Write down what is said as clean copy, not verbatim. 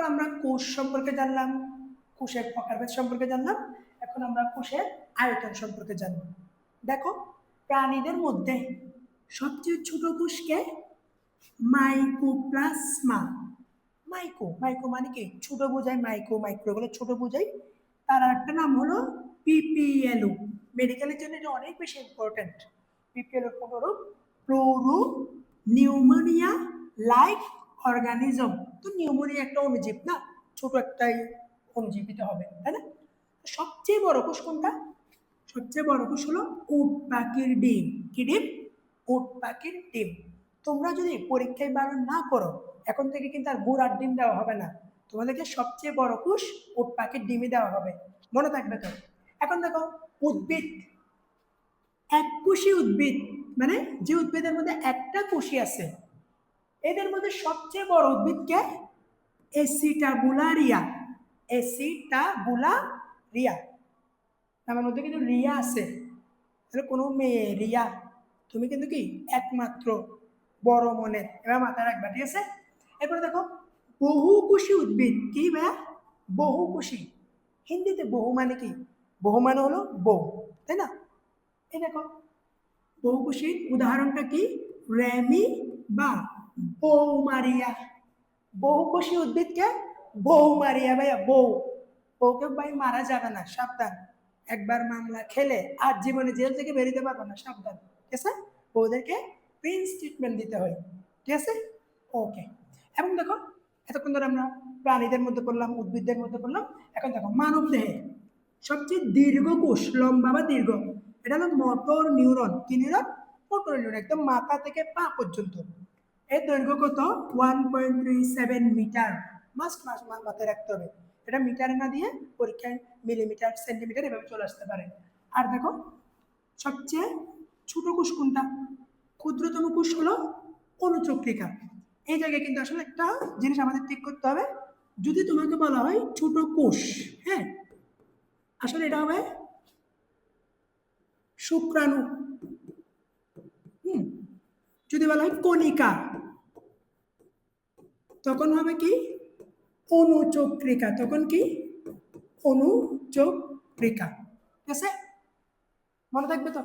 এতক্ষণ আমরা কোষ সম্পর্কে জানলাম, কোষের প্রকারভেদ সম্পর্কে জানলাম। এখন আমরা কোষের আয়তন সম্পর্কে জানব। দেখো, প্রাণীদের মধ্যে সবচেয়ে ছোট কোষকে মাইকোপ্লাজমা। মাইকো মাইকো মানে কি? ছোট বোঝায়। মাইকো মাইক্রো এগুলো ছোট বোঝায়। তার একটা নাম হলো পিপিএলও। মেডিকেলের জন্য এটা অনেক বেশি ইম্পর্টেন্ট। পিপিএলও পুনরূপ প্লুরো নিউমোনিয়া লাইক অর্গানিজম। তো নিউমোনিয়া একটা অণুজীব না, ছোট একটাই অণুজীবিত হবে, তাই না? সবচেয়ে বড় কোষ কোনটা? সবচেয়ে বড় কোষ হলো উট পাখির ডিম। কি ডিম? উট পাখির ডিম। তোমরা যদি পরীক্ষায় ভালো না করো, এখন থেকে কিন্তু আর ঘোড়ার ডিম দেওয়া হবে না, তোমাদেরকে সবচেয়ে বড় কোষ উট পাখির ডিমই দেওয়া হবে। মনে থাকবে তো? এখন দেখো, উদ্ভিদ, এককোষী উদ্ভিদ মানে যে উদ্ভিদের মধ্যে একটা কোষই আছে, এদের মধ্যে সবচেয়ে বড় উদ্ভিদকে এসিটাবুলারিয়া। এসিটাবুলারিয়া আমার মধ্যে কিন্তু রিয়া আছে, তাহলে কোনো মেয়ে রিয়া, তুমি কিন্তু কি একমাত্র বড় মনের। এবার মাথায় রাখবা, ঠিক আছে? এরপরে দেখো, বহুকোষী উদ্ভিদ। কি ভাইয়া? বহুকোষী। হিন্দিতে বহু মানে কি? বহু মানে হলো বউ, তাই না? এই দেখো, বহুকোষীর উদাহরণটা কি? রেমি বা বৌমারিয়া। বহুকোষী উদ্ভিদকে বৌমারিয়া। ভাইয়া বউ, বউকে ভাই মারা যাবে না, সাবধান। একবার মামলা খেলে আর জীবনে জেল থেকে বেরোতে পারবো না, সাবধান। ঠিক আছে? বউদেরকে প্রিন্স ট্রিটমেন্ট দিতে হয়, ঠিক আছে? ওকে। এবং দেখো, এতক্ষণ ধরে আমরা প্রাণীদের মধ্যে পড়লাম, উদ্ভিদদের মধ্যে পড়লাম। এখন দেখো, মানব দেহে সবচেয়ে দীর্ঘ কোষ, লম্বা বা দীর্ঘ, এটা হলো মোটর নিউরন। কি নিউরন? মোটর নিউরন, একদম মাথা থেকে পা পর্যন্ত। এর দৈর্ঘ্য কত? 1.37 মিটার। মাথায় রাখতে হবে, এটা মিটারে না দিয়ে পরীক্ষায় মিলিমিটার সেন্টিমিটার এভাবে চলে আসতে পারে। আর দেখো, সবচেয়ে ছোট কোষ কোনটা? ক্ষুদ্রতম কোষ হলো অনুচক্রিকা। এই জায়গায় কিন্তু আসলে একটা জিনিস আমাদের ঠিক করতে হবে। যদি তোমাকে বলা হয় ছোট কোষ, হ্যাঁ, আসলে এটা হবে শুক্রাণু। যদি বলা হয় কণিকা, তখন হবে কি? অনুচক্রিকা। তখন কি? অনুচক্রিকা। ঠিক আছে? মনে থাকবে তো?